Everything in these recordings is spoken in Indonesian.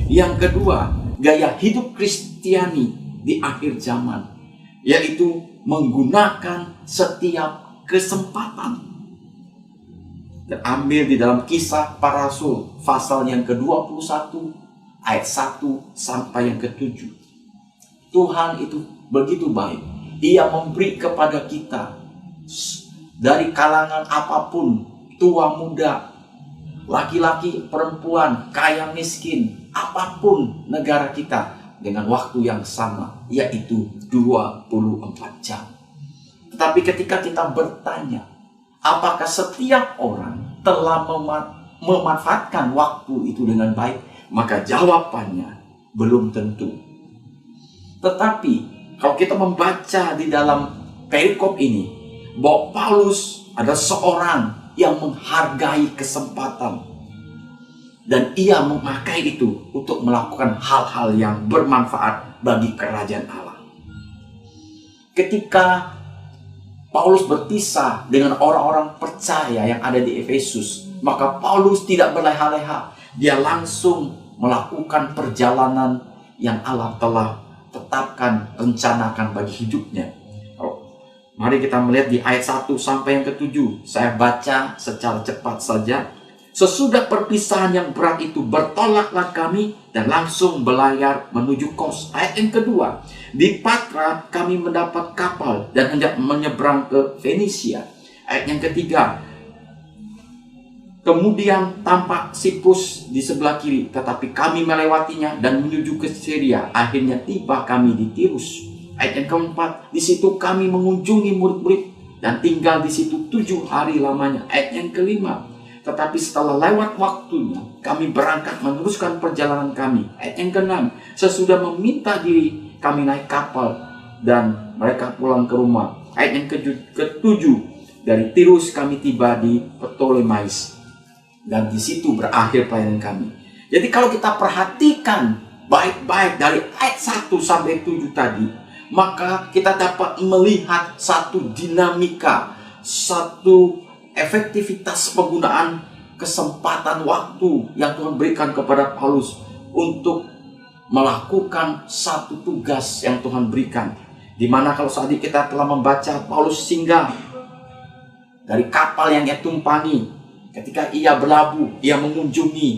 Yang kedua, gaya hidup Kristiani di akhir zaman, yaitu menggunakan setiap kesempatan. Terambil di dalam Kisah Para Rasul pasal yang ke-21 ayat 1 sampai yang ke-7. Tuhan itu begitu baik. Ia memberi kepada kita dari kalangan apapun, tua muda, laki-laki, perempuan, kaya miskin, apapun negara kita, dengan waktu yang sama, yaitu 24 jam. Tetapi ketika kita bertanya, apakah setiap orang telah memanfaatkan waktu itu dengan baik? Maka jawabannya belum tentu. Tetapi kalau kita membaca di dalam perikop ini, bahwa Paulus adalah seorang yang menghargai kesempatan, dan ia memakai itu untuk melakukan hal-hal yang bermanfaat bagi kerajaan Allah. Ketika Paulus berpisah dengan orang-orang percaya yang ada di Efesus, maka Paulus tidak berleha-leha. Dia langsung melakukan perjalanan yang Allah telah tetapkan, rencanakan bagi hidupnya. Mari kita melihat di ayat 1 sampai yang ke-7. Saya baca secara cepat saja. Sesudah perpisahan yang berat itu, bertolaklah kami dan langsung berlayar menuju Kos. Ayat yang kedua, di Patra kami mendapat kapal dan hendak menyeberang ke Fenisia. Ayat yang ketiga, kemudian tampak Siprus di sebelah kiri, tetapi kami melewatinya dan menuju ke Syria. Akhirnya tiba kami di Tirus. Ayat yang keempat, di situ kami mengunjungi murid-murid dan tinggal di situ 7 hari lamanya. Ayat yang kelima, tetapi setelah lewat waktunya, kami berangkat meneruskan perjalanan kami. Ayat yang keenam, sesudah meminta diri, kami naik kapal dan mereka pulang ke rumah. Ayat yang ketujuh, dari Tirus kami tiba di Ptolemais dan di situ berakhir pelayanan kami. Jadi kalau kita perhatikan baik-baik dari ayat 1 sampai 7 tadi, maka kita dapat melihat satu dinamika, satu efektivitas penggunaan kesempatan waktu yang Tuhan berikan kepada Paulus untuk melakukan satu tugas yang Tuhan berikan. Dimana kalau saat ini kita telah membaca Paulus singgah dari kapal yang ia tumpangi. Ketika ia berlabuh, ia mengunjungi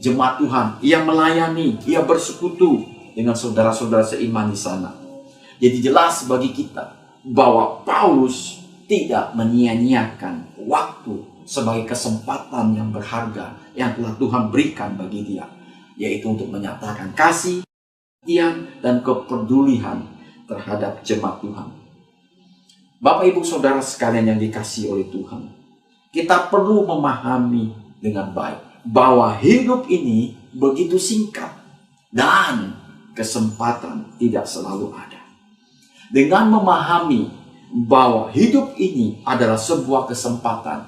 jemaat Tuhan, ia melayani, ia bersekutu dengan saudara-saudara seiman di sana. Jadi jelas bagi kita bahwa Paulus tidak menyia-nyiakan waktu sebagai kesempatan yang berharga yang telah Tuhan berikan bagi dia, yaitu untuk menyatakan kasih, perhatian, dan kepedulian terhadap jemaat Tuhan. Bapak Ibu Saudara sekalian yang dikasihi oleh Tuhan, kita perlu memahami dengan baik bahwa hidup ini begitu singkat dan kesempatan tidak selalu ada. Dengan memahami bahwa hidup ini adalah sebuah kesempatan,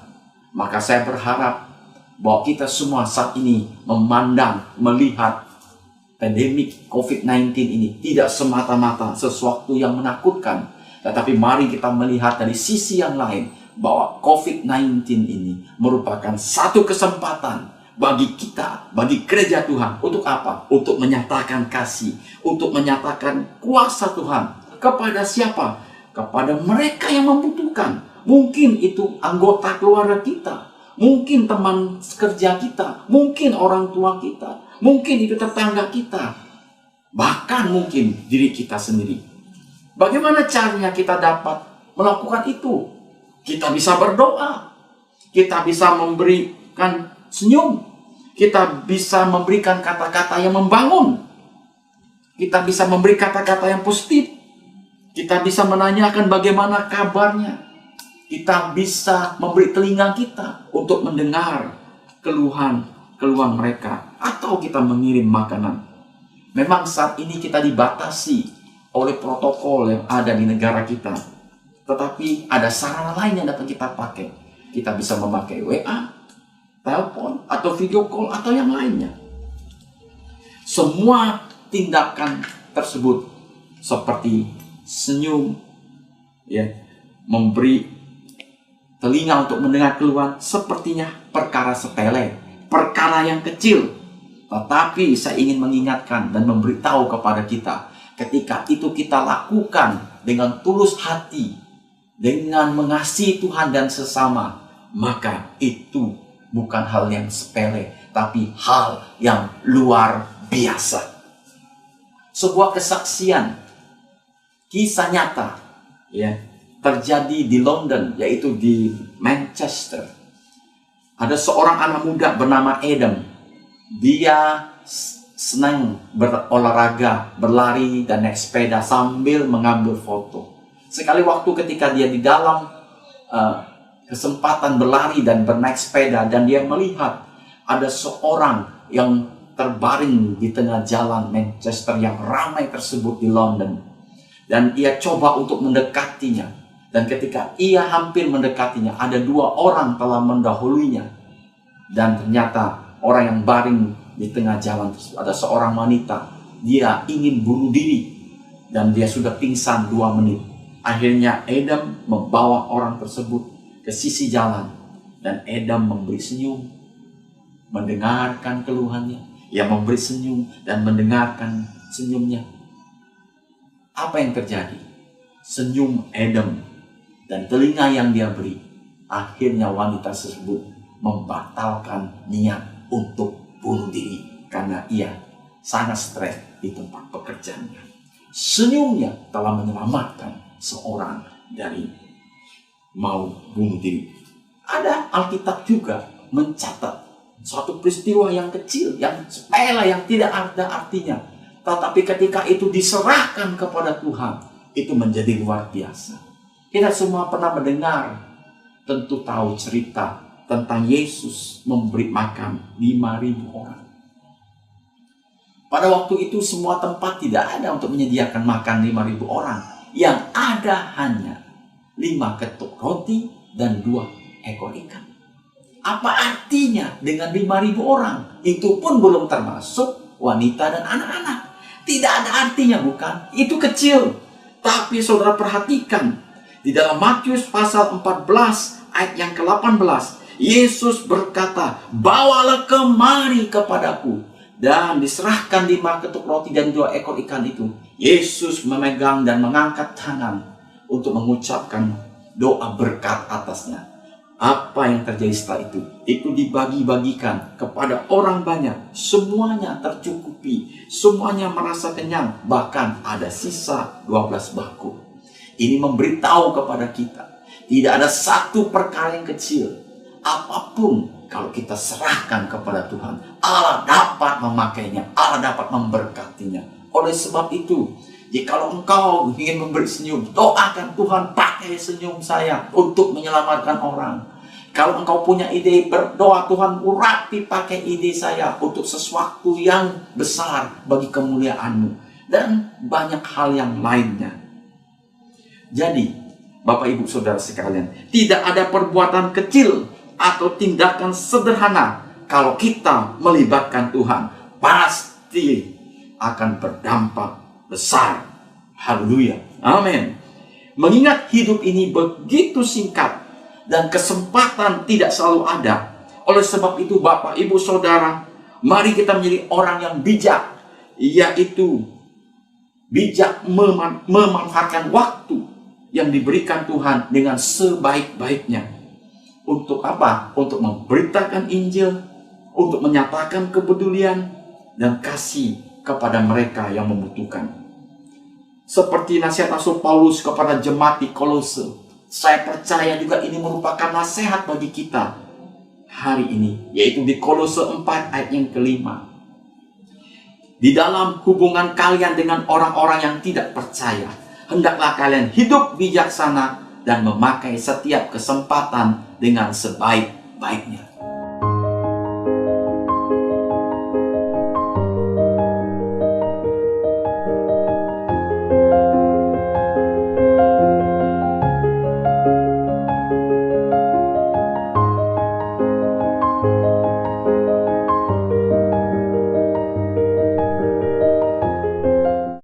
maka saya berharap bahwa kita semua saat ini memandang, melihat pandemik COVID-19 ini tidak semata-mata sesuatu yang menakutkan, tetapi mari kita melihat dari sisi yang lain bahwa COVID-19 ini merupakan satu kesempatan bagi kita, bagi gereja Tuhan. Untuk apa? Untuk menyatakan kasih, untuk menyatakan kuasa Tuhan. Kepada siapa? Kepada mereka yang membutuhkan. Mungkin itu anggota keluarga kita, mungkin teman kerja kita, mungkin orang tua kita, mungkin itu tetangga kita, bahkan mungkin diri kita sendiri. Bagaimana caranya kita dapat melakukan itu? Kita bisa berdoa, kita bisa memberikan senyum, kita bisa memberikan kata-kata yang membangun, kita bisa memberi kata-kata yang positif, kita bisa menanyakan bagaimana kabarnya, kita bisa memberi telinga kita untuk mendengar keluhan mereka, atau kita mengirim makanan. Memang saat ini kita dibatasi oleh protokol yang ada di negara kita, tetapi ada sarana lain yang dapat kita pakai. Kita bisa memakai WA, telepon, atau video call, atau yang lainnya. Semua tindakan tersebut seperti senyum, ya, memberi telinga untuk mendengar keluhan, sepertinya perkara sepele, perkara yang kecil. Tetapi saya ingin mengingatkan dan memberitahu kepada kita, ketika itu kita lakukan dengan tulus hati, dengan mengasihi Tuhan dan sesama, maka itu bukan hal yang sepele, tapi hal yang luar biasa. Sebuah kesaksian, kisah nyata, ya, terjadi di London, yaitu di Manchester. Ada seorang anak muda bernama Adam. Dia senang berolahraga, berlari dan naik sepeda sambil mengambil foto. Sekali waktu ketika dia di dalam kesempatan berlari dan bernaik sepeda, dan dia melihat ada seorang yang terbaring di tengah jalan Manchester yang ramai tersebut di London. Dan ia coba untuk mendekatinya. Dan ketika ia hampir mendekatinya, ada dua orang telah mendahulunya. Dan ternyata orang yang baring di tengah jalan tersebut ada seorang wanita. Dia ingin bunuh diri dan dia sudah pingsan 2 menit. Akhirnya Adam membawa orang tersebut ke sisi jalan, dan Adam memberi senyum, mendengarkan keluhannya. Ia memberi senyum dan mendengarkan senyumnya. Apa yang terjadi? Senyum Adam dan telinga yang dia beri, akhirnya wanita tersebut membatalkan niat untuk bunuh diri karena ia sangat stres di tempat pekerjaannya. Senyumnya telah menyelamatkan seorang dari mau bunuh diri. Ada Alkitab juga mencatat suatu peristiwa yang kecil, yang sepele, yang tidak ada artinya, tetapi ketika itu diserahkan kepada Tuhan, itu menjadi luar biasa. Kita semua pernah mendengar, tentu tahu cerita tentang Yesus memberi makan 5.000 orang. Pada waktu itu semua tempat tidak ada untuk menyediakan makan 5.000 orang. Yang ada hanya 5 ketuk roti dan 2 ekor ikan. Apa artinya dengan 5.000 orang? Itu pun belum termasuk wanita dan anak-anak. Tidak ada artinya, bukan? Itu kecil. Tapi saudara perhatikan, di dalam Matius pasal 14 ayat yang ke-18, Yesus berkata, "Bawalah kemari kepadaku." Dan diserahkan 5 ketuk roti dan 2 ekor ikan itu. Yesus memegang dan mengangkat tangan untuk mengucapkan doa berkat atasnya. Apa yang terjadi setelah itu? Itu dibagi-bagikan kepada orang banyak. Semuanya tercukupi. Semuanya merasa kenyang. Bahkan ada sisa 12 baku. Ini memberitahu kepada kita, tidak ada satu perkara yang kecil. Apapun kalau kita serahkan kepada Tuhan, Allah dapat memakainya, Allah dapat memberkatinya. Oleh sebab itu, jikalau engkau ingin memberi senyum, doakan Tuhan, pakai senyum saya untuk menyelamatkan orang. Kalau engkau punya ide, berdoa, Tuhan urapi pakai ide saya untuk sesuatu yang besar bagi kemuliaan-Mu. Dan banyak hal yang lainnya. Jadi, Bapak Ibu Saudara sekalian, tidak ada perbuatan kecil atau tindakan sederhana kalau kita melibatkan Tuhan, pasti akan berdampak besar. Haleluya. Amin. Mengingat hidup ini begitu singkat dan kesempatan tidak selalu ada. Oleh sebab itu Bapak Ibu Saudara, mari kita menjadi orang yang bijak, yaitu bijak memanfaatkan waktu yang diberikan Tuhan dengan sebaik-baiknya. Untuk apa? Untuk memberitakan Injil, untuk menyatakan kepedulian dan kasih kepada mereka yang membutuhkan. Seperti nasihat Rasul Paulus kepada jemaat di Kolose, saya percaya juga ini merupakan nasihat bagi kita hari ini, yaitu di Kolose 4 ayat yang ke-5. Di dalam hubungan kalian dengan orang-orang yang tidak percaya, hendaklah kalian hidup bijaksana dan memakai setiap kesempatan dengan sebaik-baiknya.